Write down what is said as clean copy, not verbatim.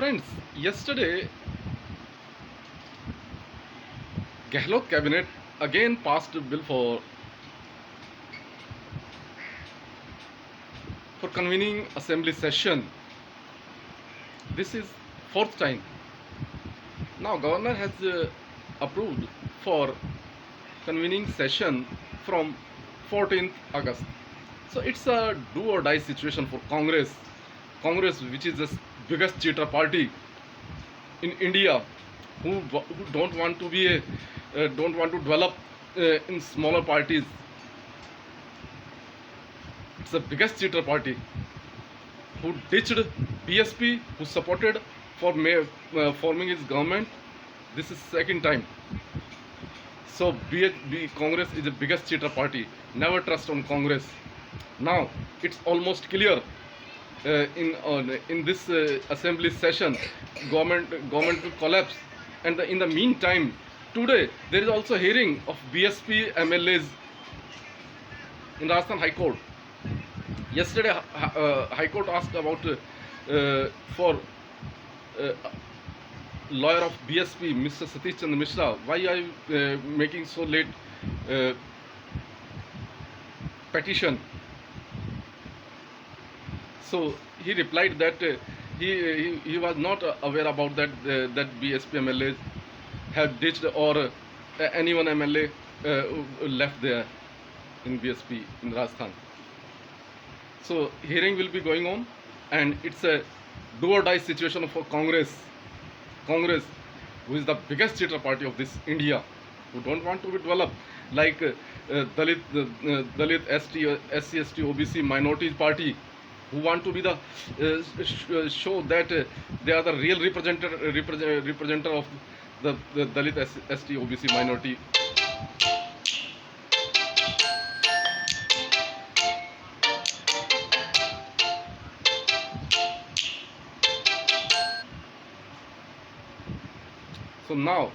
Friends, yesterday Gehlot cabinet again passed a bill for convening assembly session. This is fourth time. Now governor has approved for convening session from 14th August. So it's a do or die situation for Congress. Congress, which is the biggest cheater party in India, who don't want to be don't want to develop in smaller parties. It's the biggest cheater party who ditched BSP, who supported for forming his government. This is second time. So Congress is the biggest cheater party. Never trust on Congress. Now it's almost clear in this assembly session, government will collapse. And in the meantime, today there is also hearing of BSP MLAs in Rajasthan High Court. Yesterday, High Court asked about for lawyer of BSP, Mr. Satish Chandra Mishra, why are you making so late petition? So he replied that he was not aware about that that BSP MLAs have ditched or anyone MLA left there in BSP in Rajasthan. So hearing will be going on, and it's a do or die situation for Congress. Congress, who is the biggest cheater party of this India, who don't want to be developed, like Dalit, SC, ST, OBC minorities party, who want to be the show that they are the real representative of the Dalit, ST, OBC minority. So now